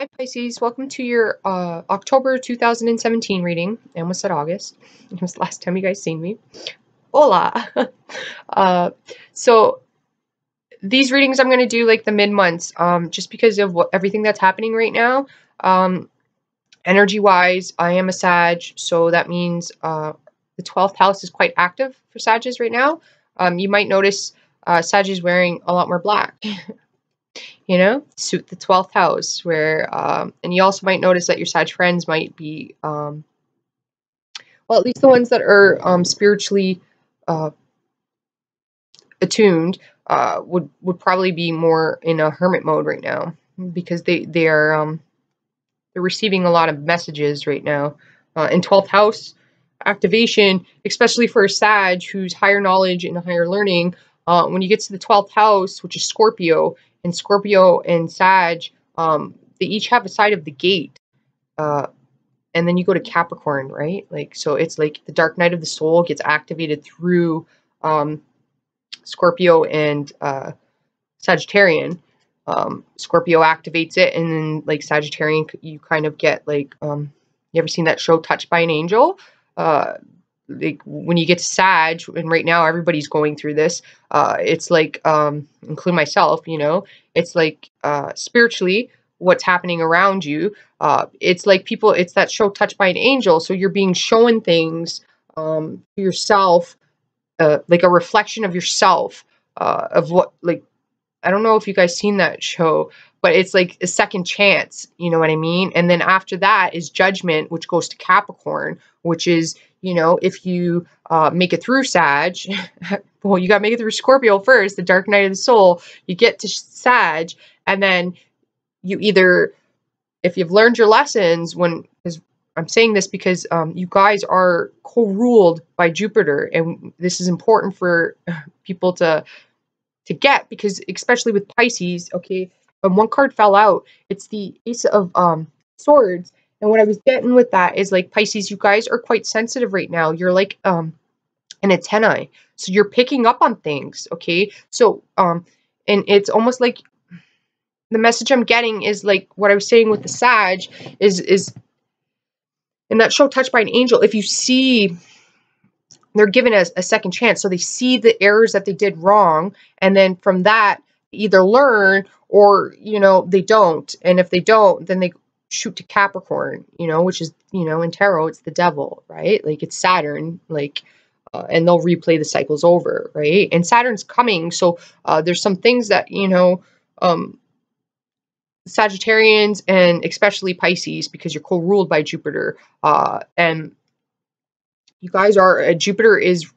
Hi Pisces, welcome to your October 2017 reading. I almost said August. It was the last time you guys seen me. Hola! So these readings I'm going to do like the mid-months, just because of everything that's happening right now. Energy-wise, I am a Sag, so that means the 12th house is quite active for Sagittarius right now. You might notice Sag is wearing a lot more black. You know, suit the 12th house, where and you also might notice that your Sag friends might be well, at least the ones that are spiritually attuned would probably be more in a hermit mode right now, because they're receiving a lot of messages right now in 12th house activation, especially for a Sag who's higher knowledge and higher learning. When you get to the 12th house, which is Scorpio and Sag, they each have a side of the gate. And then you go to Capricorn, right? Like, so it's like the dark night of the soul gets activated through Scorpio and Sagittarian. Scorpio activates it, and then like Sagittarian, you kind of get like, you ever seen that show Touched by an Angel? Like when you get to Sag, and right now everybody's going through this, it's like, including myself, you know, it's like spiritually what's happening around you. It's like people, it's that show Touched by an Angel, so you're being shown things to yourself, like a reflection of yourself, of what, like, I don't know if you guys seen that show, but it's like a second chance, you know what I mean? And then after that is Judgment, which goes to Capricorn, which is, you know, if you make it through Sag, well, you got to make it through Scorpio first, the dark night of the soul, you get to Sag, and then you either, if you've learned your lessons, because I'm saying this because you guys are co-ruled by Jupiter, and this is important for people to get, because especially with Pisces, okay, when one card fell out, it's the Ace of Swords. And what I was getting with that is, like, Pisces, you guys are quite sensitive right now. You're like an antennae, so you're picking up on things, okay? So and it's almost like the message I'm getting is like what I was saying with the Sag is in that show Touched by an Angel, if you see, they're given a second chance, so they see the errors that they did wrong, and then from that either learn, or, you know, they don't. And if they don't, then they shoot to Capricorn, you know, which is, you know, in tarot it's the devil, right? Like, it's Saturn, like, and they'll replay the cycles over, right? And Saturn's coming, so there's some things that, you know, Sagittarians, and especially Pisces, because you're co-ruled by Jupiter, and you guys are, Jupiter is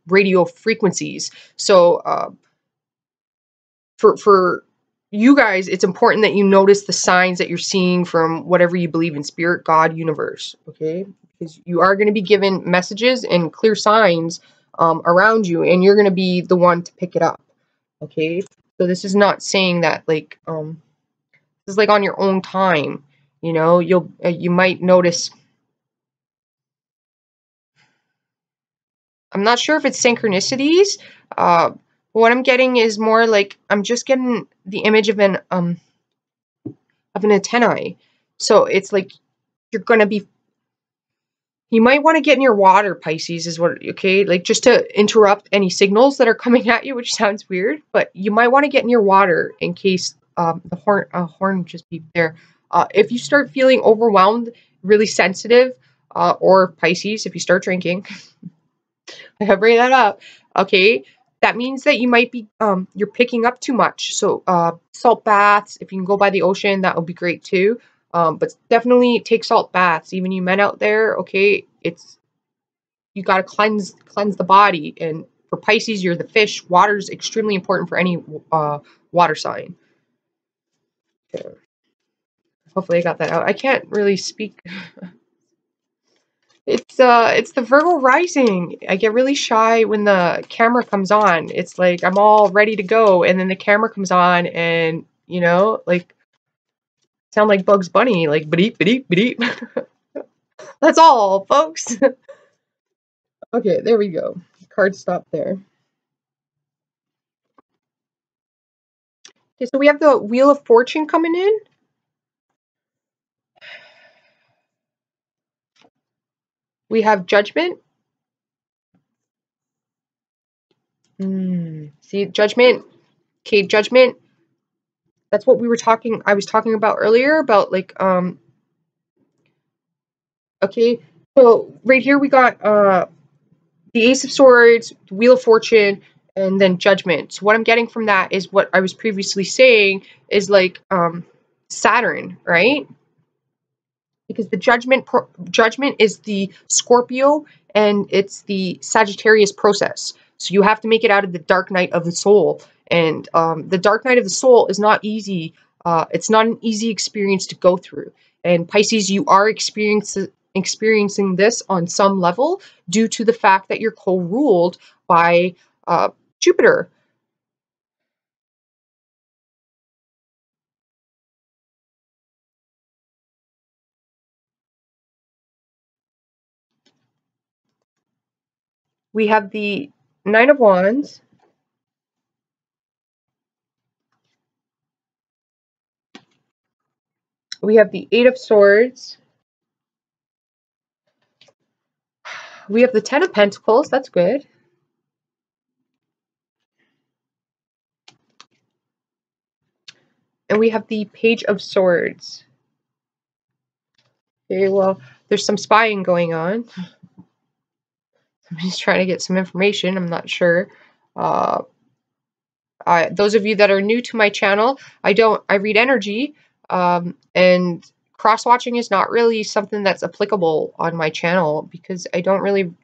radio frequencies. So for you guys, it's important that you notice the signs that you're seeing from whatever you believe in, spirit, God, universe, okay? Because you are going to be given messages and clear signs around you, and you're going to be the one to pick it up, okay? So this is not saying that, like, this is like on your own time, you know. You might notice, I'm not sure if it's synchronicities. What I'm getting is more like, I'm just getting the image of an antennae. So it's like you're gonna be, you might want to get in your water, Pisces, is what, okay? Like, just to interrupt any signals that are coming at you, which sounds weird, but you might want to get in your water in case the horn just beeped there. If you start feeling overwhelmed, really sensitive, or Pisces, if you start drinking, I bring that up, okay, that means that you might be, you're picking up too much. So, salt baths, if you can go by the ocean, that would be great too. But definitely take salt baths. Even you men out there, okay, you got to cleanse the body. And for Pisces, you're the fish. Water is extremely important for any water sign. Okay. Hopefully I got that out. I can't really speak. It's the Virgo rising. I get really shy when the camera comes on. It's like I'm all ready to go, and then the camera comes on, and, you know, like, sound like Bugs Bunny, like beep beep beep. That's all, folks. Okay, there we go. Card stop there. Okay, so we have the Wheel of Fortune coming in. We have Judgment. See, Judgment. Okay, Judgment. That's what I was talking about earlier about like, okay. So right here we got, the Ace of Swords, the Wheel of Fortune, and then Judgment. So what I'm getting from that is what I was previously saying is like, Saturn, right? Because the judgment is the Scorpio and it's the Sagittarius process. So you have to make it out of the dark night of the soul, and the dark night of the soul is not easy. It's not an easy experience to go through. And Pisces, you are experiencing this on some level due to the fact that you're co-ruled by Jupiter. We have the Nine of Wands. We have the Eight of Swords. We have the Ten of Pentacles. That's good. And we have the Page of Swords. Okay, well, there's some spying going on. I'm just trying to get some information. I'm not sure. Those of you that are new to my channel, I read energy, and cross-watching is not really something that's applicable on my channel because I don't really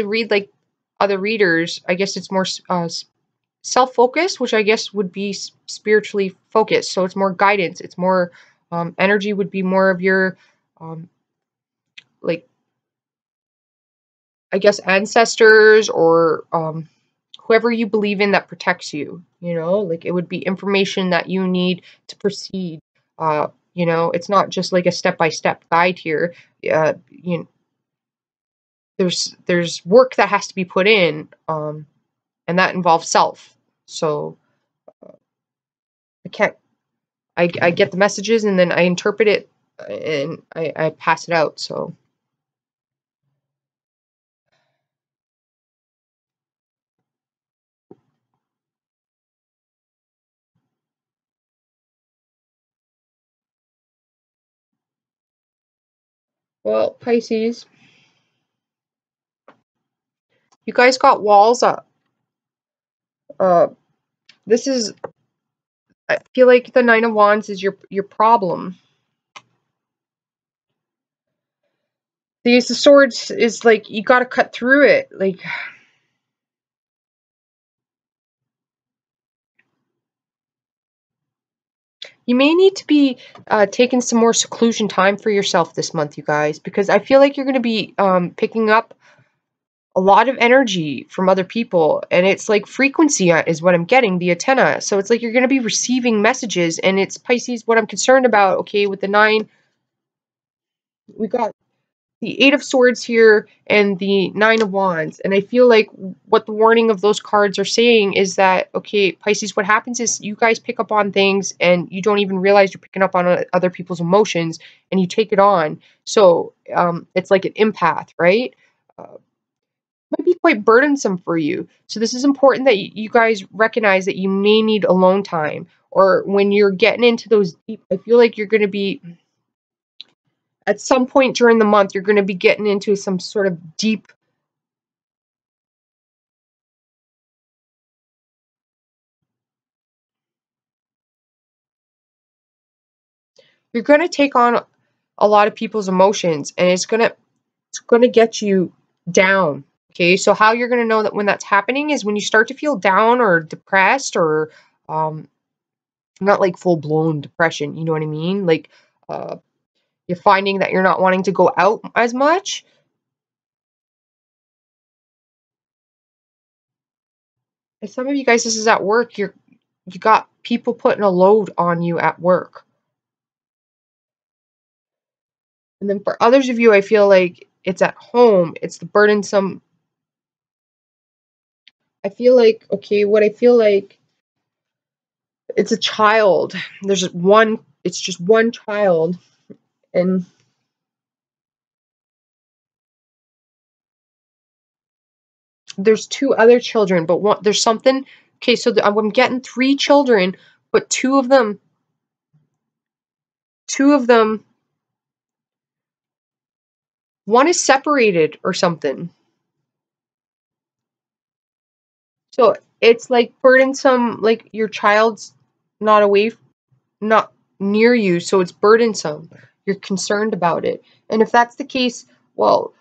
read like other readers. I guess it's more self-focused, which I guess would be spiritually focused. So it's more guidance. It's more, energy would be more of your, like, I guess, ancestors or whoever you believe in that protects you. You know, like it would be information that you need to proceed. You know, it's not just like a step-by-step guide here. You know, there's work that has to be put in, and that involves self. So I can't. I get the messages and then I interpret it and I pass it out. So well, Pisces, you guys got walls up. This is, I feel like the Nine of Wands is your problem. The Ace of Swords is like you got to cut through it. Like, you may need to be taking some more seclusion time for yourself this month, you guys, because I feel like you're going to be picking up a lot of energy from other people, and it's like frequency is what I'm getting, the antenna. So it's like you're going to be receiving messages, and it's Pisces, what I'm concerned about. Okay, with the 9, we got the 8 of Swords here and the 9 of Wands, and I feel like what the warning of those cards are saying is that, okay, Pisces, what happens is you guys pick up on things and you don't even realize you're picking up on other people's emotions, and you take it on. So it's like an empath, right? Might be quite burdensome for you. So this is important that you guys recognize that you may need alone time, or when you're getting into those deep, I feel like you're going to be, at some point during the month, you're going to be getting into some sort of deep, you're going to take on a lot of people's emotions, and it's going to get you down. Okay, so how you're going to know that when that's happening is when you start to feel down or depressed, or not like full-blown depression, you know what I mean? Like, you're finding that you're not wanting to go out as much. And some of you guys, this is at work. You got people putting a load on you at work. And then for others of you, I feel like it's at home. It's the burdensome. I feel like, okay, what I feel like, it's a child. It's just one child. And there's 2 other children, but one, there's something. Okay, so I'm getting 3 children, but two of them, one is separated or something. So it's like burdensome, like your child's not away, not near you, so it's burdensome. You're concerned about it. And if that's the case, well,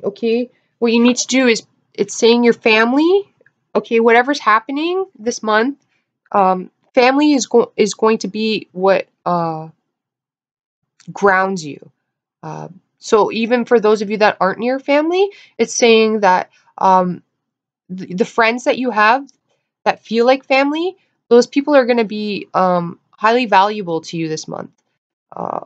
okay, what you need to do is, it's saying your family, okay, whatever's happening this month, family is going to be what grounds you. So even for those of you that aren't near family, it's saying that the friends that you have that feel like family, those people are going to be highly valuable to you this month. Uh,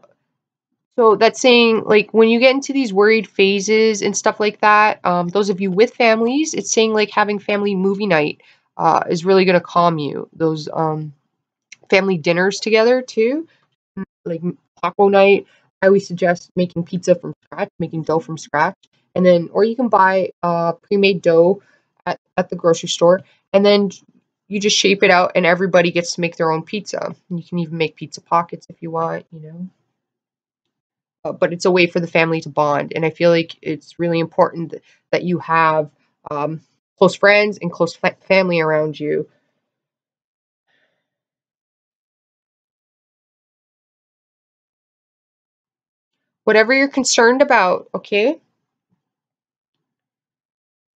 so that's saying, like, when you get into these worried phases and stuff like that, those of you with families, it's saying like having family movie night is really going to calm you. Those family dinners together too, like taco night. I always suggest making pizza from scratch, making dough from scratch, and then, or you can buy pre-made dough at the grocery store, and then you just shape it out, and everybody gets to make their own pizza. And you can even make pizza pockets if you want, you know. But it's a way for the family to bond, and I feel like it's really important that you have um, close friends and close family around you. Whatever you're concerned about, okay,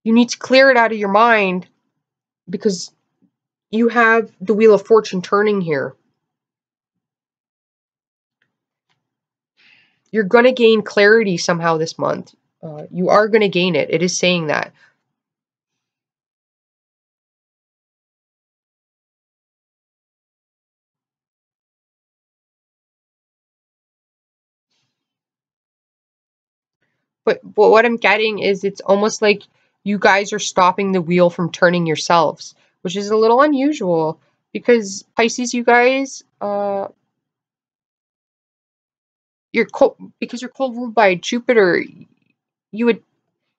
you need to clear it out of your mind, because you have the Wheel of Fortune turning here. You're going to gain clarity somehow this month. You are going to gain it. It is saying that. But what I'm getting is, it's almost like you guys are stopping the wheel from turning yourselves, which is a little unusual, because Pisces, you guys, you're cold, because you're cold ruled by Jupiter. You would,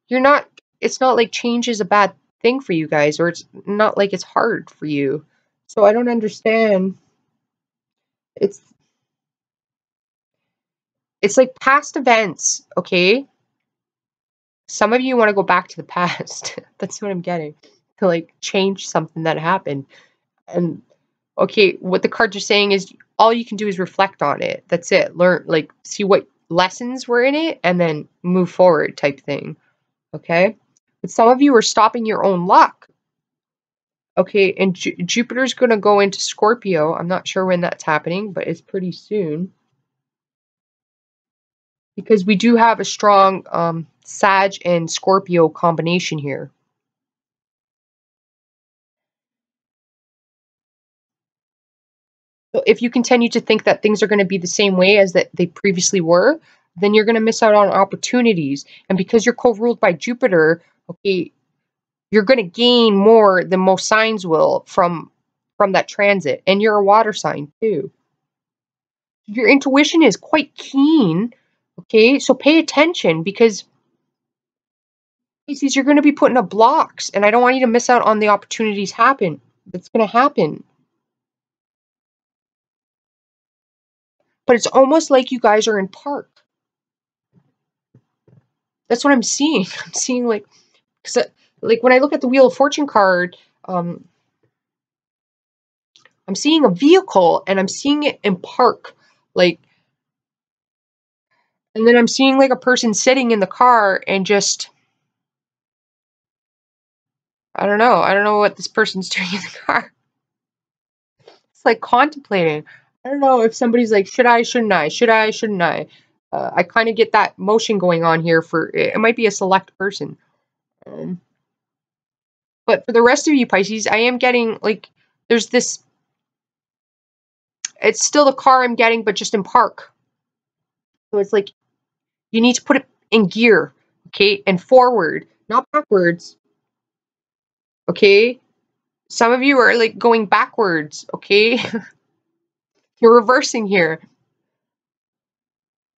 you're not. It's not like change is a bad thing for you guys, or it's not like it's hard for you. So I don't understand. It's it's like past events, okay? Some of you want to go back to the past. That's what I'm getting. To like change something that happened. And okay, what the cards are saying is, all you can do is reflect on it. That's it. Learn, like, see what lessons were in it and then move forward type thing. Okay? But some of you are stopping your own luck. Okay, and Jupiter's going to go into Scorpio. I'm not sure when that's happening, but it's pretty soon. Because we do have a strong Sag and Scorpio combination here. So if you continue to think that things are going to be the same way as that they previously were, then you're going to miss out on opportunities. And because you're co-ruled by Jupiter, okay, you're going to gain more than most signs will from that transit. And you're a water sign too. Your intuition is quite keen, okay? So pay attention, because Pisces, you're going to be putting up blocks, and I don't want you to miss out on the opportunities that's going to happen. But it's almost like you guys are in park. That's what I'm seeing. I'm seeing like, cause like when I look at the Wheel of Fortune card, I'm seeing a vehicle and I'm seeing it in park, like, and then I'm seeing like a person sitting in the car and just, I don't know what this person's doing in the car. It's like contemplating. I don't know if somebody's like, should I, shouldn't I, should I, shouldn't I? I kind of get that motion going on here. For it might be a select person. But for the rest of you Pisces, I am getting like, there's this, it's still the car I'm getting, but just in park. So it's like, you need to put it in gear, okay, and forward, not backwards, okay? Some of you are like going backwards, okay? You're reversing here.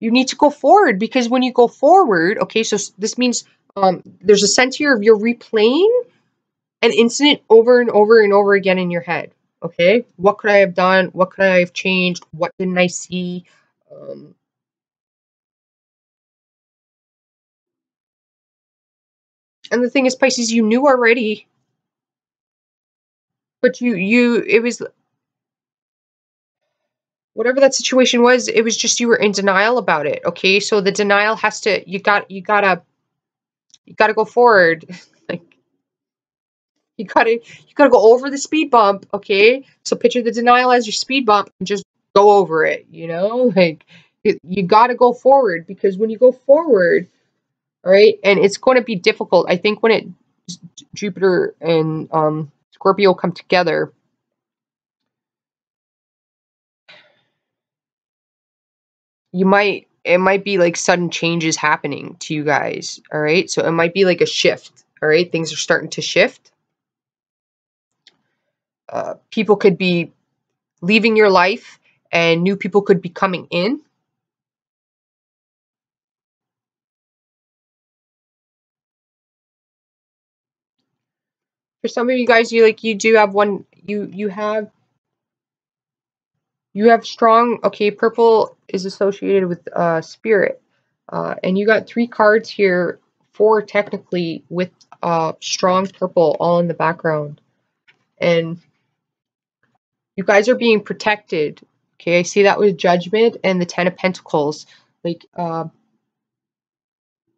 You need to go forward, because when you go forward, okay, so this means There's a sense here of you're replaying an incident over and over and over again in your head. Okay, what could I have done? What could I have changed? What didn't I see? Um, and the thing is, Pisces, you knew already, but it was whatever that situation was. It was just you were in denial about it. Okay, so the denial has to. You gotta go forward. Like you gotta go over the speed bump. Okay, so picture the denial as your speed bump and just go over it. Like you gotta go forward, because when you go forward, all right, and it's going to be difficult. I think when Jupiter and Scorpio come together, it might be like sudden changes happening to you guys. All right, so it might be like a shift. All right, things are starting to shift. People could be leaving your life, and new people could be coming in. For some of you guys, you do have one. You have strong. Okay, purple is associated with spirit, and you got 3 cards here, 4 technically, with strong purple all in the background, and you guys are being protected. Okay, I see that with Judgment and the 10 of Pentacles. Like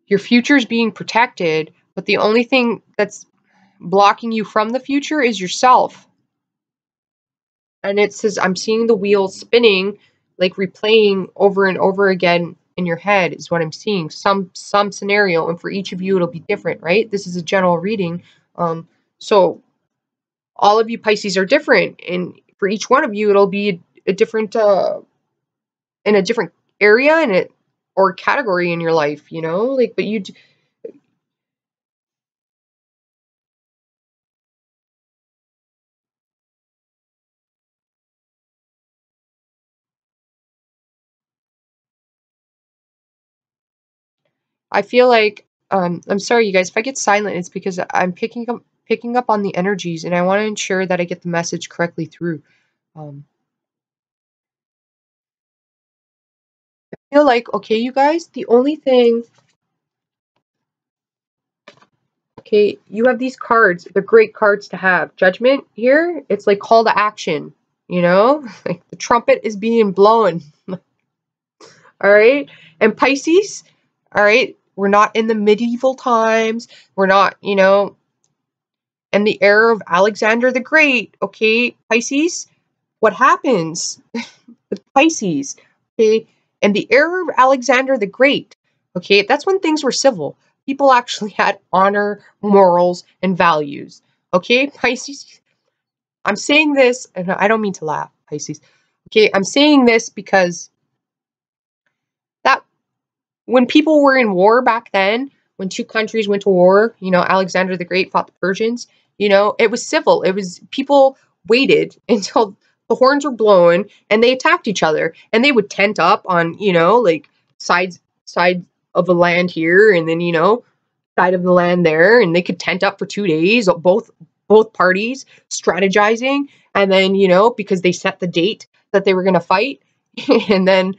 your future is being protected, but the only thing that's blocking you from the future is yourself. And it says, I'm seeing the wheel spinning, like replaying over and over again in your head is what I'm seeing. Some scenario, and for each of you it'll be different, right? This is a general reading. So all of you Pisces are different, and for each one of you it'll be a different in a different area in it or category in your life, like, but I feel like I'm sorry you guys, if I get silent, it's because I'm picking up on the energies, and I want to ensure that I get the message correctly through. um I feel like, okay, you guys, the only thing, okay, you have these cards. They're great cards to have. Judgment here, it's like call to action, like the trumpet is being blown. All right. And Pisces, all right, we're not in the medieval times. We're not, in the era of Alexander the Great. Okay, Pisces, what happens with Pisces? Okay, in the era of Alexander the Great, okay, that's when things were civil. People actually had honor, morals, and values. Okay, Pisces, I'm saying this, and I don't mean to laugh, Pisces. Okay, I'm saying this because that when people were in war back then, when 2 countries went to war, Alexander the Great fought the Persians, it was civil. It was people waited until the horns were blown and they attacked each other, and they would tent up on, like sides of the land here, and then, side of the land there, and they could tent up for 2 days, both parties strategizing, and then, because they set the date that they were going to fight, and then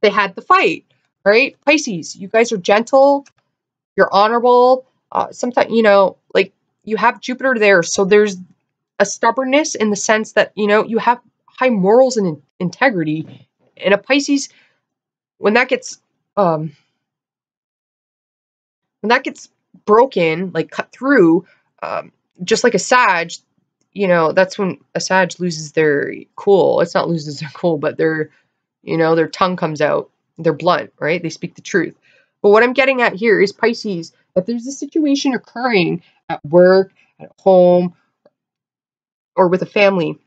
they had the fight. Right? Pisces, you guys are gentle, you're honorable. Sometimes, like you have Jupiter there, so there's a stubbornness in the sense that, you have high morals and integrity. And a Pisces, when that gets um when that gets broken, like cut through, um, just like a Sag, that's when a Sag loses their cool. It's not loses their cool, but their tongue comes out. They're blunt, right? They speak the truth. But what I'm getting at here is Pisces, if there's a situation occurring at work, at home, or with a family,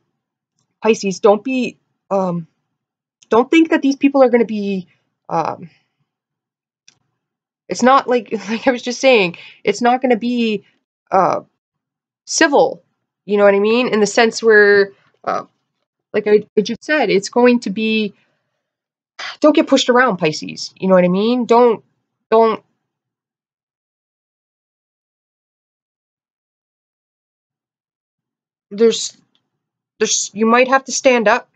Pisces, don't think that these people are going to be, um, it's not like, like I was just saying, it's not going to be uh, civil, you know what I mean? In the sense where, uh, like I just said, it's going to be, don't get pushed around, Pisces, you know what I mean? Don't there's you might have to stand up,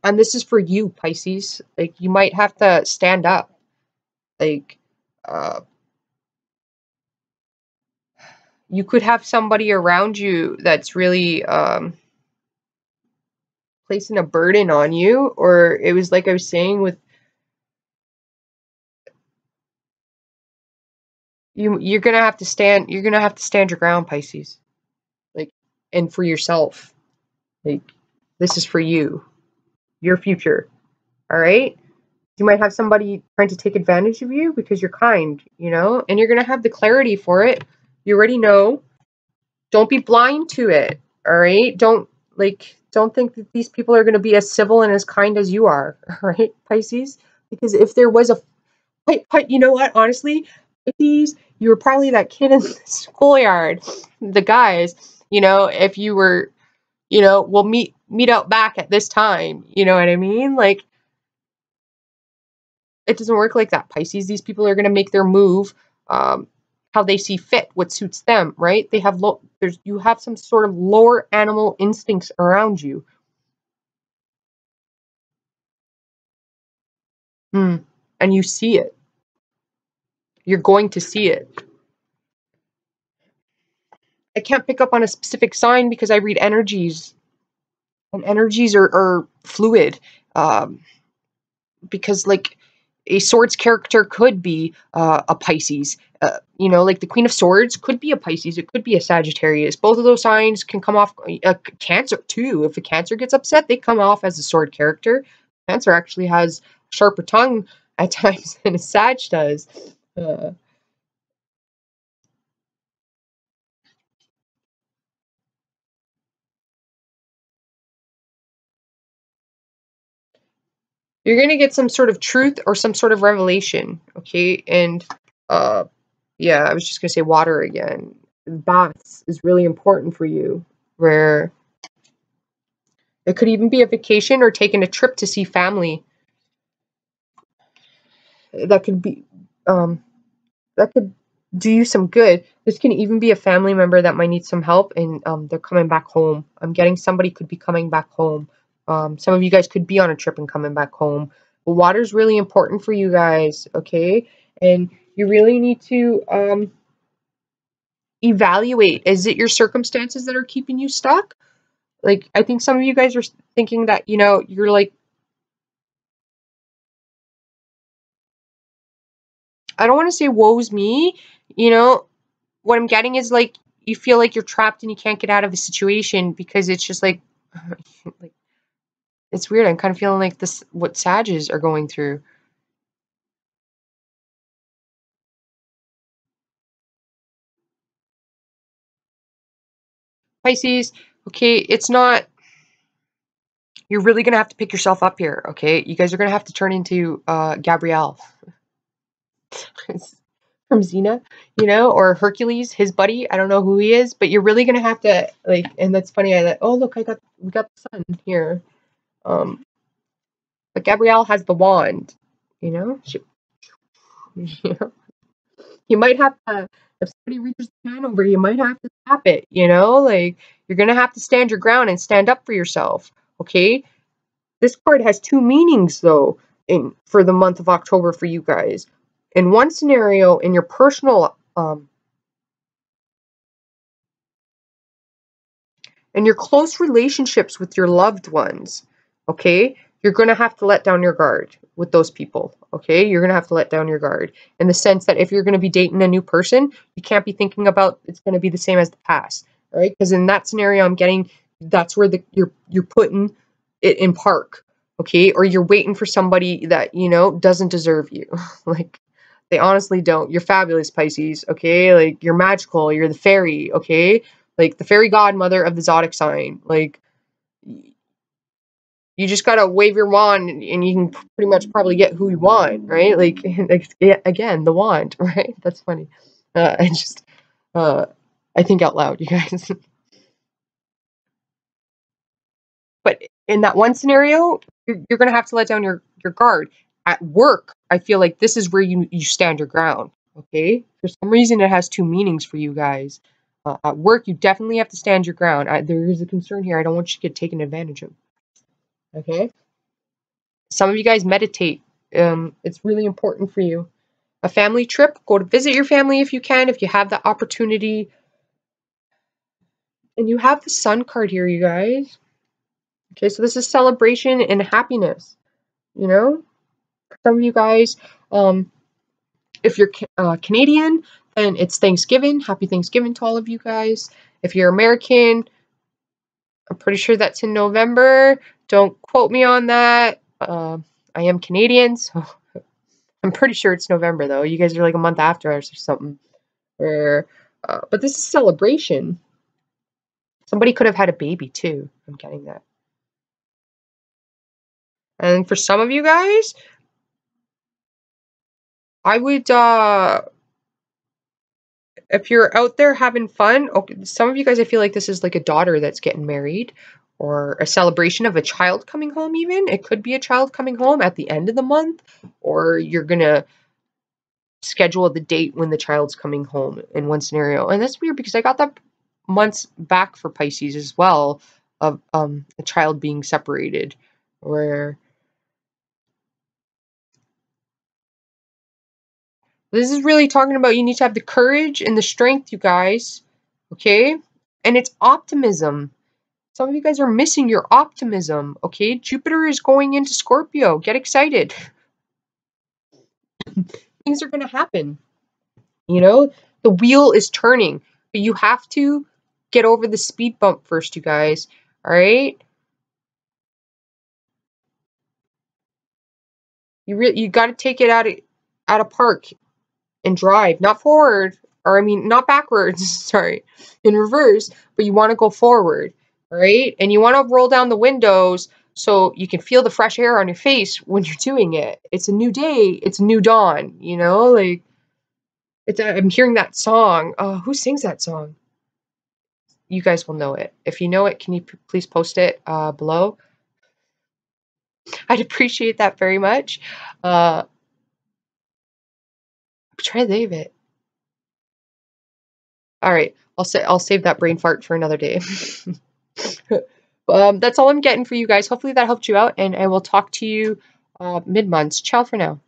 and this is for you, Pisces. Like, you might have to stand up. Like, uh you could have somebody around you that's really placing a burden on you, or it was like I was saying with you, you're gonna have to stand your ground, Pisces. Like, and for yourself. Like, this is for you, your future. All right? You might have somebody trying to take advantage of you because you're kind, and you're gonna have the clarity for it. You already know. Don't be blind to it. All right? Don't think that these people are gonna be as civil and as kind as you are. All right, Pisces? Because if there was a you know what? Honestly, Pisces, you were probably that kid in the schoolyard. The guys, if you were, we'll meet out back at this time. You know what I mean? Like, it doesn't work like that, Pisces. These people are going to make their move how they see fit, what suits them, right? They have you have some sort of lower animal instincts around you. And you see it. You're going to see it. I can't pick up on a specific sign because I read energies, and energies are fluid. Because, like, a swords character could be a Pisces. Like the Queen of Swords could be a Pisces. It could be a Sagittarius. Both of those signs can come off. Cancer too. If a Cancer gets upset, they come off as a sword character. Cancer actually has a sharper tongue at times than a Sag does. You're gonna get some sort of truth or some sort of revelation, okay? And uh, yeah, I was just gonna say water again. Baths is really important for you. Where it could even be a vacation or taking a trip to see family. That could be, um, that could do you some good. This can even be a family member that might need some help, and they're coming back home. I'm getting somebody could be coming back home. Some of you guys could be on a trip and coming back home. But water's really important for you guys, okay? And you really need to evaluate. Is it your circumstances that are keeping you stuck? Like, I think some of you guys are thinking that, you're like, I don't want to say woe's me, you know, what I'm getting is like you feel like you're trapped and you can't get out of the situation because it's just like, like it's weird. I'm kind of feeling like this what Sages are going through. Pisces, okay, it's not you're really gonna have to pick yourself up here, okay? You guys are gonna have to turn into Gabrielle from Xena, or Hercules, his buddy. I don't know who he is, but you're really gonna have to like, and that's funny. Oh look, we got the sun here. Um, but Gabrielle has the wand, She, you know, you might have to, if somebody reaches the hand over, you might have to tap it, like you're gonna have to stand your ground and stand up for yourself. Okay. This card has two meanings though, for the month of October for you guys. In one scenario, in your personal and your close relationships with your loved ones, okay, you're going to have to let down your guard with those people, okay? You're going to have to let down your guard in the sense that if you're going to be dating a new person, you can't be thinking about it's going to be the same as the past, all right? Because in that scenario, I'm getting that's where you're putting it in park, okay? Or you're waiting for somebody that, doesn't deserve you. Like, they honestly don't. You're fabulous, Pisces, okay? Like, you're magical. You're the fairy, okay? Like the fairy godmother of the zodiac sign. Like, you just gotta wave your wand and you can pretty much probably get who you want, right? Like, again, the wand, right? That's funny. I just, I think out loud, you guys. But in that one scenario, you're gonna have to let down your guard. At work, I feel like this is where you stand your ground, okay? For some reason, it has two meanings for you guys. At work, you definitely have to stand your ground. There is a concern here. I don't want you to get taken advantage of. Okay? Some of you guys meditate. It's really important for you. A family trip, go to visit your family if you can, if you have the opportunity. And you have the Sun card here, you guys. Okay, so this is celebration and happiness. You know? Some of you guys, if you're Canadian, then it's Thanksgiving. Happy Thanksgiving to all of you guys. If you're American, I'm pretty sure that's in November. Don't quote me on that. I am Canadian, so I'm pretty sure it's November, though. You guys are like a month after us or something. But this is celebration. Somebody could have had a baby, too. I'm getting that. And for some of you guys, I would, if you're out there having fun, okay, some of you guys, I feel like this is like a daughter that's getting married or a celebration of a child coming home even. It could be a child coming home at the end of the month, or you're going to schedule the date when the child's coming home in one scenario. And that's weird because I got that months back for Pisces as well of a child being separated, where this is really talking about you need to have the courage and the strength, you guys. Okay? And it's optimism. Some of you guys are missing your optimism. Okay? Jupiter is going into Scorpio. Get excited. Things are going to happen. You know? The wheel is turning. But you have to get over the speed bump first, you guys. Alright? You got to take it out of park and drive, not forward, or I mean, not backwards, sorry, in reverse, but you want to go forward, all right? And you want to roll down the windows so you can feel the fresh air on your face when you're doing it. It's a new day, it's a new dawn, you know? Like, I'm hearing that song. Who sings that song? You guys will know it. If you know it, can you please post it below? I'd appreciate that very much. Try to save it. All right, I'll save that brain fart for another day. That's all I'm getting for you guys. Hopefully that helped you out, and I will talk to you mid-months. Ciao for now.